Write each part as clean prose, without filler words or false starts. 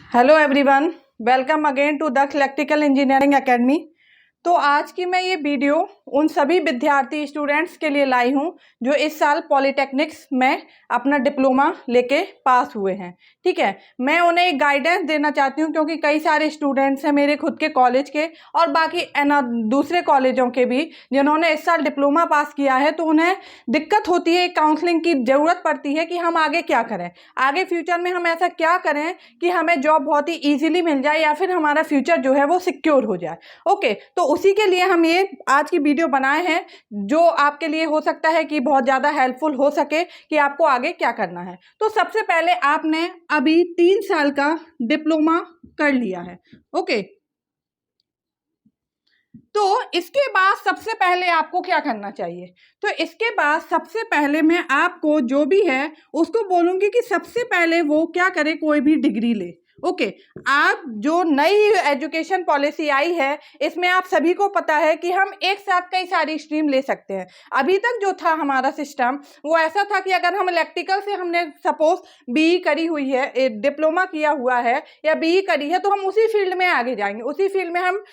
Hello everyone, welcome again to the electrical engineering academy. तो आज की मैं ये वीडियो उन सभी विद्यार्थी स्टूडेंट्स के लिए लाई हूँ जो इस साल पॉलिटेक्निक्स में अपना डिप्लोमा लेके पास हुए हैं। ठीक है, मैं उन्हें एक गाइडेंस देना चाहती हूँ क्योंकि कई सारे स्टूडेंट्स हैं मेरे खुद के कॉलेज के और बाकी दूसरे कॉलेजों के भी जिन्होंने इस साल डिप्लोमा पास किया है, तो उन्हें दिक्कत होती है, काउंसलिंग की ज़रूरत पड़ती है कि हम आगे क्या करें, आगे फ्यूचर में हम ऐसा क्या करें कि हमें जॉब बहुत ही ईजिली मिल जाए या फिर हमारा फ्यूचर जो है वो सिक्योर हो जाए। ओके, तो उसी के लिए हम ये आज की वीडियो बनाए हैं जो आपके लिए हो सकता है कि बहुत ज़्यादा हेल्पफुल हो सके कि आपको आगे क्या करना है। तो सबसे पहले आपने अभी 3 साल का डिप्लोमा कर लिया है। ओके, तो इसके बाद सबसे पहले आपको क्या करना चाहिए? तो इसके बाद सबसे पहले मैं आपको जो भी है उसको बोलूँगी कि सबसे पहले वो क्या करे, कोई भी डिग्री ले। ओके, आप जो नई एजुकेशन पॉलिसी आई है इसमें आप सभी को पता है कि हम एक साथ कई सारी स्ट्रीम ले सकते हैं। अभी तक जो था हमारा सिस्टम वो ऐसा था कि अगर हम इलेक्ट्रिकल से हमने सपोज बीई करी हुई है, डिप्लोमा किया हुआ है या बीई करी है, तो हम उसी फील्ड में आगे जाएंगे, उसी फील्ड में हम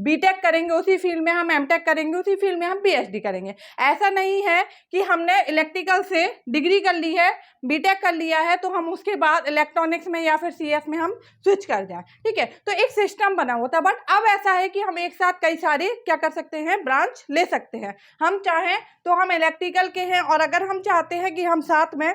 बीटेक करेंगे, उसी फील्ड में हम एमटेक करेंगे, उसी फील्ड में हम पीएचडी करेंगे। ऐसा नहीं है कि हमने इलेक्ट्रिकल से डिग्री कर ली है, बीटेक कर लिया है, तो हम उसके बाद इलेक्ट्रॉनिक्स में या फिर सीएस में हम स्विच कर जाएं। ठीक है, तो एक सिस्टम बना हुआ था, बट अब ऐसा है कि हम एक साथ कई सारे क्या कर सकते हैं, ब्रांच ले सकते हैं। हम चाहें तो हम इलेक्ट्रिकल के हैं और अगर हम चाहते हैं कि हम साथ में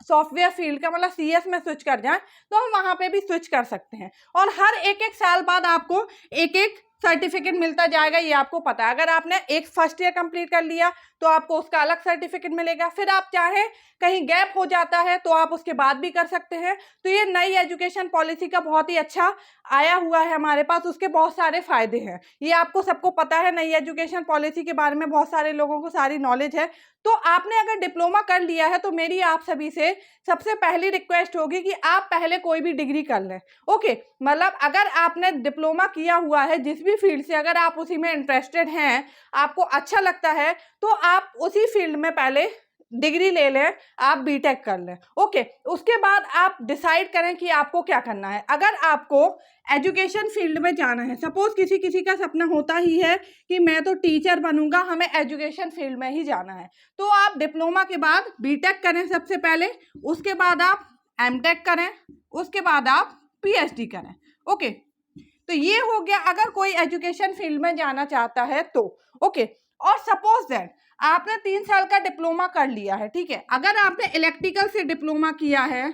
सॉफ्टवेयर फील्ड का मतलब सीएस में स्विच कर जाएं तो हम वहां पे भी स्विच कर सकते हैं। और हर एक एक साल बाद आपको एक एक सर्टिफिकेट मिलता जाएगा, ये आपको पता है। अगर आपने एक फर्स्ट ईयर कंप्लीट कर लिया तो आपको उसका अलग सर्टिफिकेट मिलेगा, फिर आप चाहें कहीं गैप हो जाता है तो आप उसके बाद भी कर सकते हैं। तो ये नई एजुकेशन पॉलिसी का बहुत ही अच्छा आया हुआ है हमारे पास, उसके बहुत सारे फायदे हैं, ये आपको सबको पता है। नई एजुकेशन पॉलिसी के बारे में बहुत सारे लोगों को सारी नॉलेज है। तो आपने अगर डिप्लोमा कर लिया है तो मेरी आप सभी से सबसे पहली रिक्वेस्ट होगी कि आप पहले कोई भी डिग्री कर लें। ओके, मतलब अगर आपने डिप्लोमा किया हुआ है जिस भी फील्ड से, अगर आप उसी में इंटरेस्टेड हैं, आपको अच्छा लगता है, तो आप उसी फील्ड में पहले डिग्री ले लें, आप बीटेक कर लें। ओके, उसके बाद आप डिसाइड करें कि आपको क्या करना है। अगर आपको एजुकेशन फील्ड में जाना है, सपोज किसी किसी का सपना होता ही है कि मैं तो टीचर बनूंगा, हमें एजुकेशन फील्ड में ही जाना है, तो आप डिप्लोमा के बाद बीटेक करें सबसे पहले, उसके बाद आप एमटेक करें, उसके बाद आप पीएचडी करें। ओके, तो ये हो गया अगर कोई एजुकेशन फील्ड में जाना चाहता है तो। ओके, और सपोज दैट आपने 3 साल का डिप्लोमा कर लिया है, ठीक है, अगर आपने इलेक्ट्रिकल से डिप्लोमा किया है,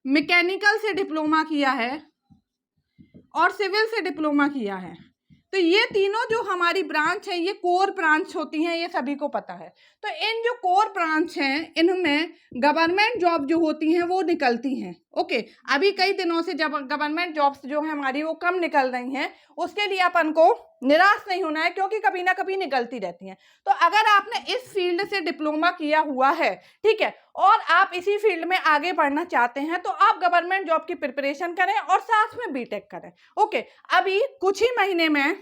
मैकेनिकल से डिप्लोमा किया है और सिविल से डिप्लोमा किया है, तो ये तीनों जो हमारी ब्रांच है ये कोर ब्रांच होती हैं, ये सभी को पता है। तो इन जो कोर ब्रांच हैं इनमें गवर्नमेंट जॉब जो होती हैं वो निकलती हैं। ओके, अभी कई दिनों से जब गवर्नमेंट जॉब्स जो है हमारी वो कम निकल रही हैं, उसके लिए अपन को निराश नहीं होना है क्योंकि कभी ना कभी निकलती रहती हैं। तो अगर आपने इस फील्ड से डिप्लोमा किया हुआ है, ठीक है, और आप इसी फील्ड में आगे बढ़ना चाहते हैं, तो आप गवर्नमेंट जॉब की प्रिपरेशन करें और साथ में बीटेक करें। ओके, अभी कुछ ही महीने में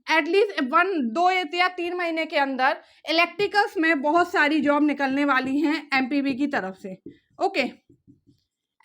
एटलीस्ट 1-2 या 3 महीने के अंदर इलेक्ट्रिकल्स में बहुत सारी जॉब निकलने वाली हैं एमपीबी की तरफ से। ओके,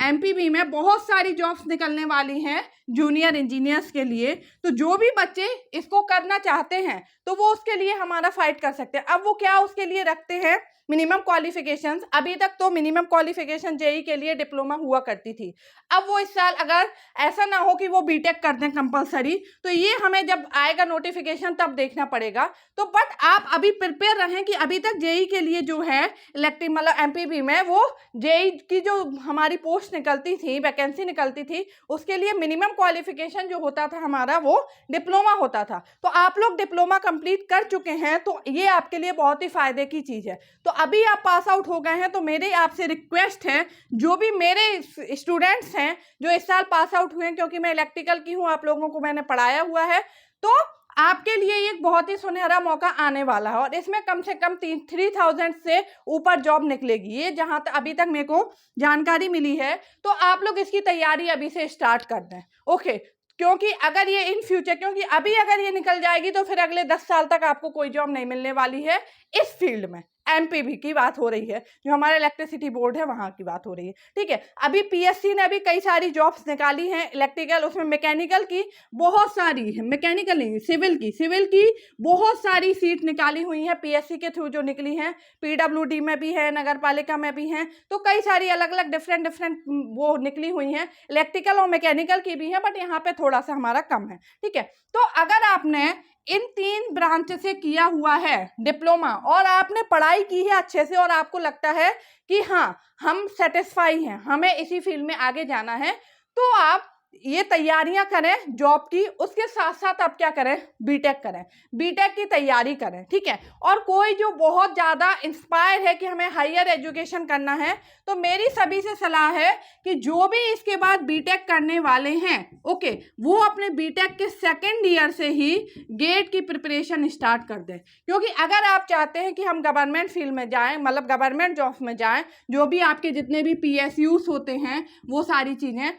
एमपीबी में बहुत सारी जॉब्स निकलने वाली हैं जूनियर इंजीनियर्स के लिए। तो जो भी बच्चे इसको करना चाहते हैं तो वो उसके लिए हमारा फाइट कर सकते हैं। अब वो क्या उसके लिए रखते हैं, मिनिमम क्वालिफिकेशंस। अभी तक तो मिनिमम क्वालिफिकेशन जेई के लिए डिप्लोमा हुआ करती थी, अब वो इस साल अगर ऐसा ना हो कि वो बीटेक कर दें कंपलसरी, तो ये हमें जब आएगा नोटिफिकेशन तब देखना पड़ेगा। तो बट आप अभी प्रिपेयर रहें कि अभी तक जेई के लिए जो है इलेक्टिव मतलब एमपीबी में वो जेई की जो हमारी पोस्ट निकलती थी, वैकेंसी निकलती थी, उसके लिए मिनिमम क्वालिफिकेशन जो होता था हमारा वो डिप्लोमा होता था। तो आप लोग डिप्लोमा कंप्लीट कर चुके हैं तो ये आपके लिए बहुत ही फायदे की चीज़ है। तो अभी आप पास आउट हो गए हैं तो मेरे आपसे रिक्वेस्ट है, जो भी मेरे स्टूडेंट्स हैं जो इस साल पास आउट हुए हैं, क्योंकि मैं इलेक्ट्रिकल की हूँ, आप लोगों को मैंने पढ़ाया हुआ है, तो आपके लिए एक बहुत ही सुनहरा मौका आने वाला है और इसमें कम से कम 3000 से ऊपर जॉब निकलेगी, ये जहां तक अभी तक मेरे को जानकारी मिली है। तो आप लोग इसकी तैयारी अभी से स्टार्ट कर दें। ओके, क्योंकि अगर ये इन फ्यूचर, क्योंकि अभी अगर ये निकल जाएगी तो फिर अगले 10 साल तक आपको कोई जॉब नहीं मिलने वाली है इस फील्ड में। एमपीबी की बात हो रही है, जो हमारा इलेक्ट्रिसिटी बोर्ड है वहाँ की बात हो रही है, ठीक है। अभी पीएससी ने अभी कई सारी जॉब्स निकाली हैं इलेक्ट्रिकल, उसमें मैकेनिकल की बहुत सारी है, मैकेनिकल नहीं सिविल की बहुत सारी सीट निकाली हुई हैं पीएससी के थ्रू जो निकली हैं, पीडब्ल्यूडी में भी है, नगर पालिका में भी हैं, तो कई सारी अलग अलग डिफरेंट वो निकली हुई हैं, इलेक्ट्रिकल और मैकेनिकल की भी हैं, बट यहाँ पे थोड़ा सा हमारा कम है, ठीक है। तो अगर आपने इन 3 ब्रांच से किया हुआ है डिप्लोमा और आपने पढ़ाई की है अच्छे से और आपको लगता है कि हाँ हम सेटिस्फाई हैं, हमें इसी फील्ड में आगे जाना है, तो आप ये तैयारियां करें जॉब की, उसके साथ साथ आप क्या करें, बीटेक करें, बीटेक की तैयारी करें, ठीक है। और कोई जो बहुत ज़्यादा इंस्पायर है कि हमें हायर एजुकेशन करना है, तो मेरी सभी से सलाह है कि जो भी इसके बाद बीटेक करने वाले हैं, ओके, वो अपने बीटेक के सेकेंड ईयर से ही गेट की प्रिपरेशन स्टार्ट कर दें, क्योंकि अगर आप चाहते हैं कि हम गवर्नमेंट फील्ड में जाएं, मतलब गवर्नमेंट जॉब्स में जाएं, जो भी आपके जितने भी पीएसयूज होते हैं वो सारी चीज़ें,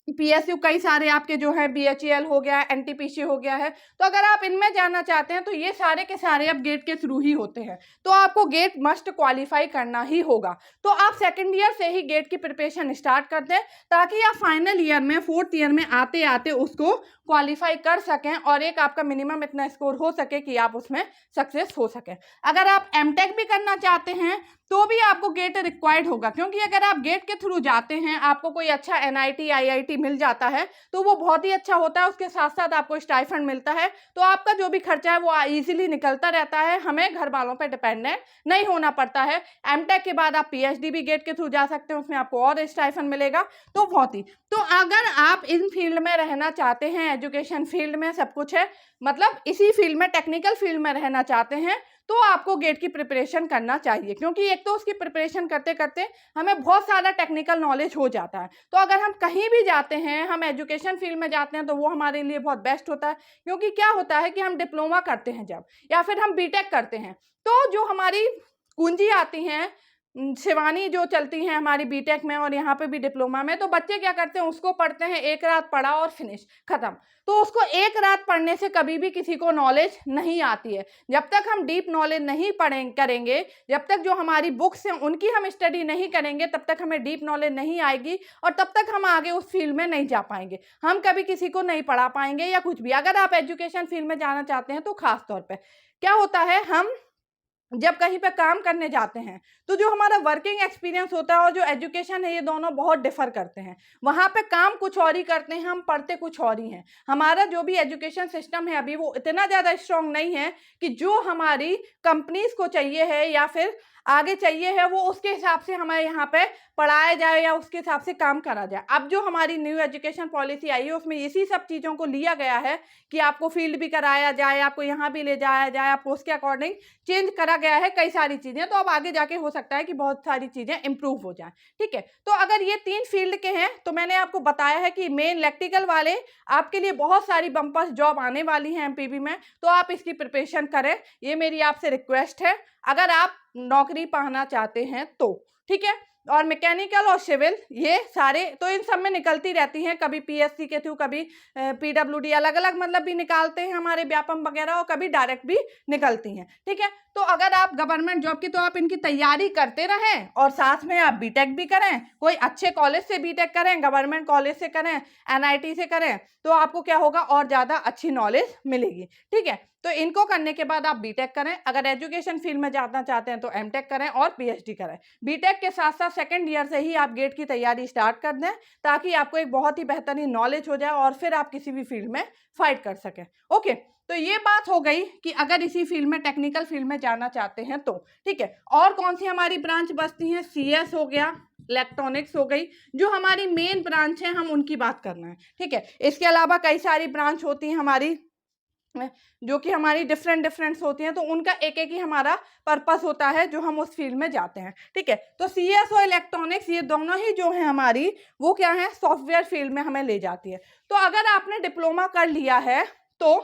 पीएसयू कई सारे आपके जो है बीएचईएल हो गया, एनटीपीसी हो गया है, तो अगर आप इनमें जाना चाहते हैं तो ये सारे के सारे अब गेट के थ्रू ही होते हैं, तो आपको गेट मस्ट क्वालिफाई करना ही होगा। तो आप सेकंड ईयर से ही गेट की प्रिपरेशन स्टार्ट कर दें, ताकि आप फाइनल ईयर में, फोर्थ ईयर में आते आते उसको क्वालिफाई कर सकें और एक आपका मिनिमम इतना स्कोर हो सके कि आप उसमें सक्सेस हो सकें। अगर आप एमटेक भी करना चाहते हैं तो भी आपको गेट रिक्वायर्ड होगा, क्योंकि अगर आप गेट के थ्रू जाते हैं, आपको कोई अच्छा एनआईटी आईआईटी मिल जाता है तो वो बहुत ही अच्छा होता है, उसके साथ साथ आपको स्टाइफंड मिलता है, तो आपका जो भी खर्चा है वो इजीली निकलता रहता है, हमें घर वालों पर डिपेंडेंट नहीं होना पड़ता है। एमटेक के बाद आप पीएचडी भी गेट के थ्रू जा सकते हैं, उसमें आपको और स्टाइफंड मिलेगा, तो बहुत ही। तो अगर आप इन फील्ड में रहना चाहते हैं, एजुकेशन फील्ड में सब कुछ है, मतलब इसी फील्ड में, टेक्निकल फील्ड में रहना चाहते हैं, तो आपको गेट की प्रिपरेशन करना चाहिए, क्योंकि एक तो उसकी प्रिपरेशन करते करते हमें बहुत सारा टेक्निकल नॉलेज हो जाता है। तो अगर हम कहीं भी जाते हैं, हम एजुकेशन फील्ड में जाते हैं, तो वो हमारे लिए बहुत बेस्ट होता है, क्योंकि क्या होता है कि हम डिप्लोमा करते हैं जब, या फिर हम बीटेक करते हैं, तो जो हमारी कुंजी आती हैं शिवानी जो चलती हैं हमारी बीटेक में और यहाँ पे भी डिप्लोमा में, तो बच्चे क्या करते हैं, उसको पढ़ते हैं, एक रात पढ़ा और फिनिश, खत्म। तो उसको एक रात पढ़ने से कभी भी किसी को नॉलेज नहीं आती है। जब तक हम डीप नॉलेज नहीं करेंगे, जब तक जो हमारी बुक्स हैं उनकी हम स्टडी नहीं करेंगे, तब तक हमें डीप नॉलेज नहीं आएगी और तब तक हम आगे उस फील्ड में नहीं जा पाएंगे, हम कभी किसी को नहीं पढ़ा पाएंगे या कुछ भी। अगर आप एजुकेशन फील्ड में जाना चाहते हैं तो खास तौर पर क्या होता है, हम जब कहीं पे काम करने जाते हैं तो जो हमारा वर्किंग एक्सपीरियंस होता है और जो एजुकेशन है, ये दोनों बहुत डिफर करते हैं। वहाँ पे काम कुछ और ही करते हैं, हम पढ़ते कुछ और ही हैं। हमारा जो भी एजुकेशन सिस्टम है अभी वो इतना ज़्यादा स्ट्रॉन्ग नहीं है कि जो हमारी कंपनीज को चाहिए है या फिर आगे चाहिए है वो उसके हिसाब से हमारे यहाँ पे पढ़ाया जाए या उसके हिसाब से काम करा जाए। अब जो हमारी न्यू एजुकेशन पॉलिसी आई है उसमें इसी सब चीज़ों को लिया गया है कि आपको फील्ड भी कराया जाए, आपको यहाँ भी ले जाया जाए, आपको उसके अकॉर्डिंग चेंज करा गया है कई सारी चीज़ें। तो अब आगे जाके हो सकता है कि बहुत सारी चीज़ें इंप्रूव हो जाए, ठीक है। तो अगर ये 3 फील्ड के हैं तो मैंने आपको बताया है कि मेन इलेक्ट्रिकल वाले आपके लिए बहुत सारी बम्पर्स जॉब आने वाली हैं एमपीबी में, तो आप इसकी प्रिपरेशन करें, ये मेरी आपसे रिक्वेस्ट है, अगर आप नौकरी पाना चाहते हैं तो, ठीक है। और मैकेनिकल और सिविल ये सारे तो इन सब में निकलती रहती हैं, कभी पीएससी के थ्रू, कभी पीडब्ल्यूडी, अलग अलग मतलब भी निकालते हैं हमारे व्यापम वगैरह, और कभी डायरेक्ट भी निकलती हैं, ठीक है। तो अगर आप गवर्नमेंट जॉब की, तो आप इनकी तैयारी करते रहें और साथ में आप बीटेक भी करें, कोई अच्छे कॉलेज से बीटेक करें, गवर्नमेंट कॉलेज से करें, एनआईटी से करें, तो आपको क्या होगा, और ज़्यादा अच्छी नॉलेज मिलेगी, ठीक है। तो इनको करने के बाद आप बीटेक करें, अगर एजुकेशन फील्ड में जाना चाहते हैं तो एमटेक करें और पीएचडी करें। बीटेक के साथ साथ सेकंड ईयर से ही आप गेट की तैयारी स्टार्ट कर दें, ताकि आपको एक बहुत ही बेहतरीन नॉलेज हो जाए और फिर आप किसी भी फील्ड में फाइट कर सकें, ओके। तो ये बात हो गई कि अगर इसी फील्ड में, टेक्निकल फील्ड में जाना चाहते हैं तो, ठीक है। और कौन सी हमारी ब्रांच बचती हैं, सीएस हो गया, इलेक्ट्रॉनिक्स हो गई, जो हमारी मेन ब्रांच है हम उनकी बात करना है, ठीक है। इसके अलावा कई सारी ब्रांच होती हैं हमारी जो कि हमारी डिफरेंट होती हैं, तो उनका एक एक ही हमारा पर्पस होता है जो हम उस फील्ड में जाते हैं, ठीक है। तो सीएस और इलेक्ट्रॉनिक्स ये दोनों ही जो है हमारी, वो क्या है, सॉफ्टवेयर फील्ड में हमें ले जाती है। तो अगर आपने डिप्लोमा कर लिया है तो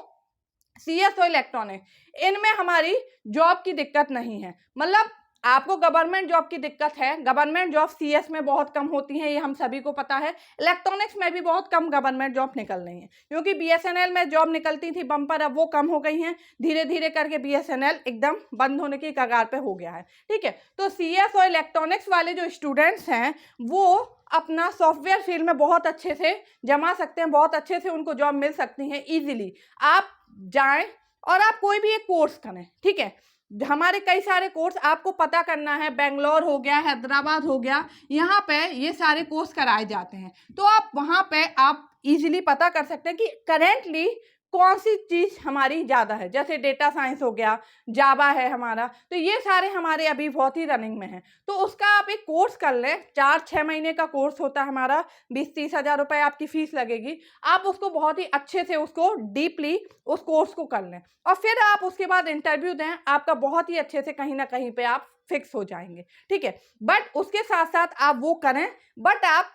सीएस और इलेक्ट्रॉनिक्स, इनमें हमारी जॉब की दिक्कत नहीं है, मतलब आपको गवर्नमेंट जॉब की दिक्कत है, गवर्नमेंट जॉब सीएस में बहुत कम होती हैं, ये हम सभी को पता है। इलेक्ट्रॉनिक्स में भी बहुत कम गवर्नमेंट जॉब निकल रही हैं, क्योंकि बीएसएनएल में जॉब निकलती थी बम्पर, अब वो कम हो गई हैं। धीरे धीरे करके बीएसएनएल एकदम बंद होने की कगार पे हो गया है, ठीक है। तो सीएस और इलेक्ट्रॉनिक्स वाले जो स्टूडेंट्स हैं वो अपना सॉफ्टवेयर फील्ड में बहुत अच्छे से जमा सकते हैं, बहुत अच्छे से उनको जॉब मिल सकती है ईजिली। आप जाएं और आप कोई भी एक कोर्स करें, ठीक है। हमारे कई सारे कोर्स आपको पता करना है, बेंगलोर हो गया, हैदराबाद हो गया, यहाँ पे ये सारे कोर्स कराए जाते हैं। तो आप वहाँ पे आप इजीली पता कर सकते हैं कि करेंटली कौन सी चीज़ हमारी ज़्यादा है। जैसे डेटा साइंस हो गया, जावा है हमारा, तो ये सारे हमारे अभी बहुत ही रनिंग में हैं। तो उसका आप एक कोर्स कर लें, 4-6 महीने का कोर्स होता है हमारा, 20-30 हज़ार रुपये आपकी फ़ीस लगेगी। आप उसको बहुत ही अच्छे से उसको डीपली उस कोर्स को कर लें और फिर आप उसके बाद इंटरव्यू दें, आपका बहुत ही अच्छे से कहीं ना कहीं पे आप फिक्स हो जाएंगे, ठीक है। बट उसके साथ साथ आप वो करें, बट आप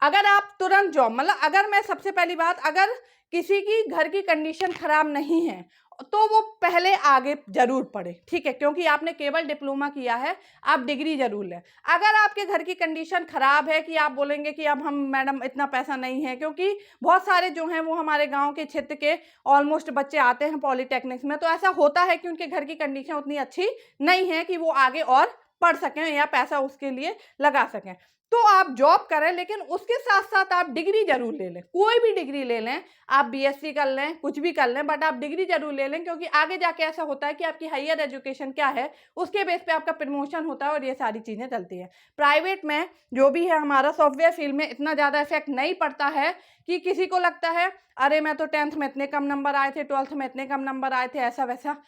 अगर आप तुरंत जॉब, मतलब अगर मैं सबसे पहली बात, अगर किसी की घर की कंडीशन खराब नहीं है तो वो पहले आगे जरूर पढ़े, ठीक है, क्योंकि आपने केवल डिप्लोमा किया है, आप डिग्री जरूर लें। अगर आपके घर की कंडीशन खराब है कि आप बोलेंगे कि अब हम मैडम इतना पैसा नहीं है, क्योंकि बहुत सारे जो हैं वो हमारे गांव के क्षेत्र के ऑलमोस्ट बच्चे आते हैं पॉलिटेक्निक्स में, तो ऐसा होता है कि उनके घर की कंडीशन उतनी अच्छी नहीं है कि वो आगे और पढ़ सकें या पैसा उसके लिए लगा सकें। तो आप जॉब करें, लेकिन उसके साथ साथ आप डिग्री जरूर ले लें, कोई भी डिग्री ले लें, आप बीएससी कर लें, कुछ भी कर लें, बट आप डिग्री जरूर ले लें, क्योंकि आगे जाके ऐसा होता है कि आपकी हायर एजुकेशन क्या है उसके बेस पे आपका प्रमोशन होता है और ये सारी चीज़ें चलती हैं। प्राइवेट में जो भी है हमारा सॉफ्टवेयर फील्ड में इतना ज़्यादा इफेक्ट नहीं पड़ता है कि किसी को लगता है अरे मैं तो 10th में इतने कम नंबर आए थे, 12th में इतने कम नंबर आए थे, ऐसा वैसा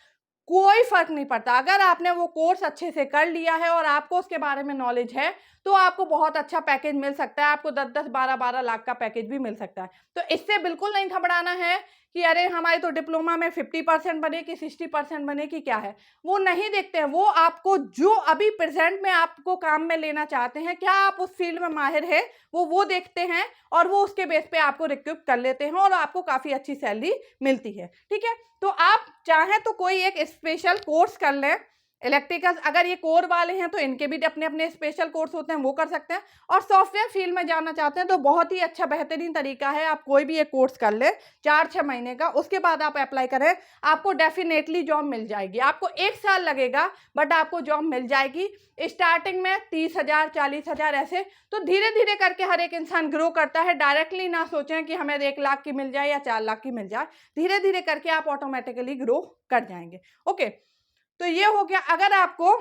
कोई फर्क नहीं पड़ता। अगर आपने वो कोर्स अच्छे से कर लिया है और आपको उसके बारे में नॉलेज है तो आपको बहुत अच्छा पैकेज मिल सकता है, आपको 10-10, 12-12 लाख का पैकेज भी मिल सकता है। तो इससे बिल्कुल नहीं घबराना है कि अरे हमारे तो डिप्लोमा में 50% बने कि 60% बने कि क्या है, वो नहीं देखते हैं। वो आपको जो अभी प्रेजेंट में आपको काम में लेना चाहते हैं, क्या आप उस फील्ड में माहिर है, वो देखते हैं और वो उसके बेस पे आपको रिक्रूट कर लेते हैं और आपको काफ़ी अच्छी सैलरी मिलती है, ठीक है। तो आप चाहें तो कोई एक स्पेशल कोर्स कर लें। इलेक्ट्रिकल अगर ये कोर वाले हैं तो इनके भी अपने अपने स्पेशल कोर्स होते हैं, वो कर सकते हैं। और सॉफ्टवेयर फील्ड में जाना चाहते हैं तो बहुत ही अच्छा बेहतरीन तरीका है, आप कोई भी एक कोर्स कर लें 4-6 महीने का, उसके बाद आप अप्लाई करें, आपको डेफिनेटली जॉब मिल जाएगी। आपको 1 साल लगेगा बट आपको जॉब मिल जाएगी। स्टार्टिंग में 30,000, 40,000 ऐसे, तो धीरे धीरे करके हर एक इंसान ग्रो करता है। डायरेक्टली ना सोचें कि हमें 1 लाख की मिल जाए या 4 लाख की मिल जाए, धीरे धीरे करके आप ऑटोमेटिकली ग्रो कर जाएंगे। ओके, तो ये हो गया। अगर आपको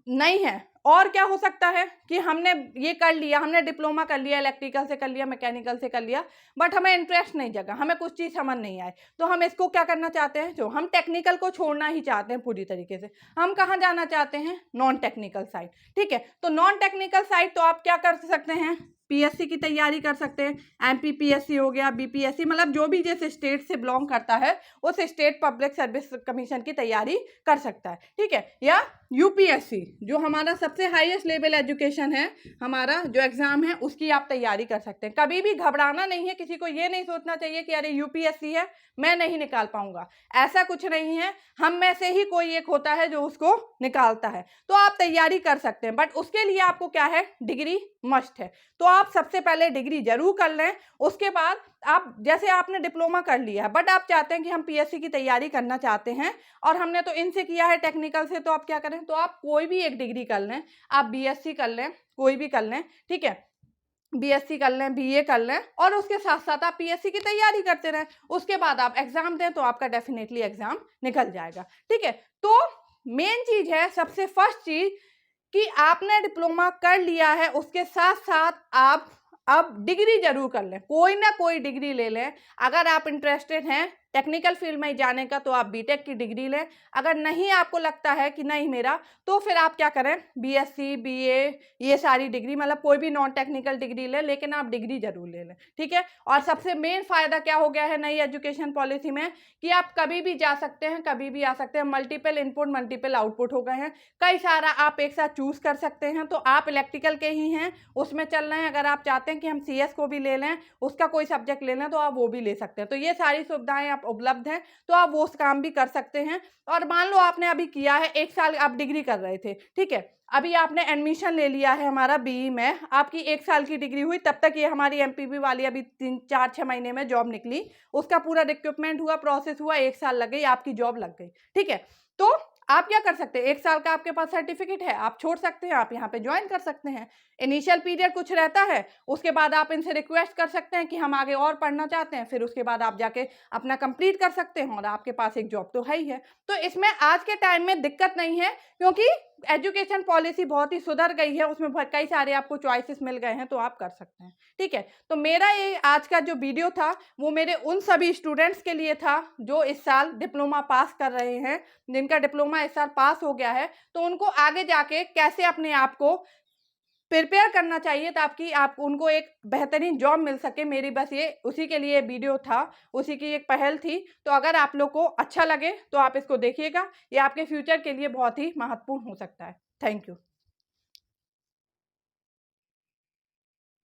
नहीं है, और क्या हो सकता है कि हमने ये कर लिया, हमने डिप्लोमा कर लिया, इलेक्ट्रिकल से कर लिया, मैकेनिकल से कर लिया, बट हमें इंटरेस्ट नहीं जगा, हमें कुछ चीज़ समझ नहीं आए, तो हम इसको क्या करना चाहते हैं, जो हम टेक्निकल को छोड़ना ही चाहते हैं पूरी तरीके से, हम कहाँ जाना चाहते हैं, नॉन टेक्निकल साइड, ठीक है। तो नॉन टेक्निकल साइड तो आप क्या कर सकते हैं, पीएससी की तैयारी कर सकते हैं, एमपीपीएससी हो गया, बीपीएससी, मतलब जो भी जिस स्टेट से बिलोंग करता है उस स्टेट पब्लिक सर्विस कमीशन की तैयारी कर सकता है, ठीक है। या यूपीएससी जो हमारा सबसे हाईएस्ट लेवल एजुकेशन है, हमारा जो एग्जाम है उसकी आप तैयारी कर सकते हैं। कभी भी घबराना नहीं है, किसी को ये नहीं सोचना चाहिए कि अरे यूपीएससी है मैं नहीं निकाल पाऊंगा, ऐसा कुछ नहीं है। हम में से ही कोई एक होता है जो उसको निकालता है, तो आप तैयारी कर सकते हैं, बट उसके लिए आपको क्या है, डिग्री मस्ट है। तो आप सबसे पहले डिग्री जरूर कर लें, उसके बाद आप, जैसे आपने डिप्लोमा कर लिया है बट आप चाहते हैं कि हम पीएससी की तैयारी करना चाहते हैं और हमने तो इनसे किया है टेक्निकल से, तो आप क्या करें, तो आप कोई भी एक डिग्री कर लें, आप बीएससी कर लें, कोई भी कर लें, ठीक है, बीएससी कर लें, बीए कर लें, और उसके साथ साथ आप पीएससी की तैयारी करते रहें। उसके बाद आप एग्जाम दें तो आपका डेफिनेटली एग्जाम निकल जाएगा, ठीक है। तो मेन चीज है, सबसे फर्स्ट चीज कि आपने डिप्लोमा कर लिया है, उसके साथ साथ आप अब डिग्री जरूर कर लें, कोई ना कोई डिग्री ले लें। अगर आप इंटरेस्टेड हैं टेक्निकल फील्ड में जाने का तो आप बीटेक की डिग्री लें, अगर नहीं आपको लगता है कि नहीं मेरा, तो फिर आप क्या करें, बीएससी, बीए, ये सारी डिग्री, मतलब कोई भी नॉन टेक्निकल डिग्री लें, लेकिन आप डिग्री जरूर ले लें, ठीक है। और सबसे मेन फायदा क्या हो गया है नई एजुकेशन पॉलिसी में, कि आप कभी भी जा सकते हैं, कभी भी आ सकते हैं, मल्टीपल इनपुट मल्टीपल आउटपुट हो गए हैं, कई सारा आप एक साथ चूज कर सकते हैं। तो आप इलेक्ट्रिकल के ही हैं, उसमें चल रहे हैं, अगर आप चाहते हैं कि हम सीएस को भी ले लें, उसका कोई सब्जेक्ट ले लें, तो आप वो भी ले सकते हैं। तो ये सारी सुविधाएं उपलब्ध हैं, तो आप वो काम भी कर सकते हैं। और मान लो आपने अभी किया है, 1 साल आप डिग्री कर रहे थे, ठीक है, अभी आपने एडमिशन ले लिया है हमारा बीई में, आपकी 1 साल की डिग्री हुई, तब तक ये हमारी एमपीबी वाली अभी 3-4-6 महीने में जॉब निकली, उसका पूरा रिक्रूटमेंट हुआ, प्रोसेस हुआ, 1 साल लग गई, आपकी जॉब लग गई, ठीक है। तो आप क्या कर सकते हैं, 1 साल का आपके पास सर्टिफिकेट है, आप छोड़ सकते हैं, आप यहाँ पे ज्वाइन कर सकते हैं। इनिशियल पीरियड कुछ रहता है, उसके बाद आप इनसे रिक्वेस्ट कर सकते हैं कि हम आगे और पढ़ना चाहते हैं, फिर उसके बाद आप जाके अपना कंप्लीट कर सकते हैं और आपके पास एक जॉब तो है ही है। तो इसमें आज के टाइम में दिक्कत नहीं है, क्योंकि एजुकेशन पॉलिसी बहुत ही सुधर गई है, उसमें कई सारे आपको चॉइसेस मिल गए हैं, तो आप कर सकते हैं, ठीक है। तो मेरा ये आज का जो वीडियो था वो मेरे उन सभी स्टूडेंट्स के लिए था जो इस साल डिप्लोमा पास कर रहे हैं, जिनका डिप्लोमा इस साल पास हो गया है, तो उनको आगे जाके कैसे अपने आप को प्रिपेयर करना चाहिए ताकि आप उनको एक बेहतरीन जॉब मिल सके। मेरी बस ये उसी के लिए वीडियो था, उसी की एक पहल थी। तो अगर आप लोग को अच्छा लगे तो आप इसको देखिएगा, ये आपके फ्यूचर के लिए बहुत ही महत्वपूर्ण हो सकता है। Thank you.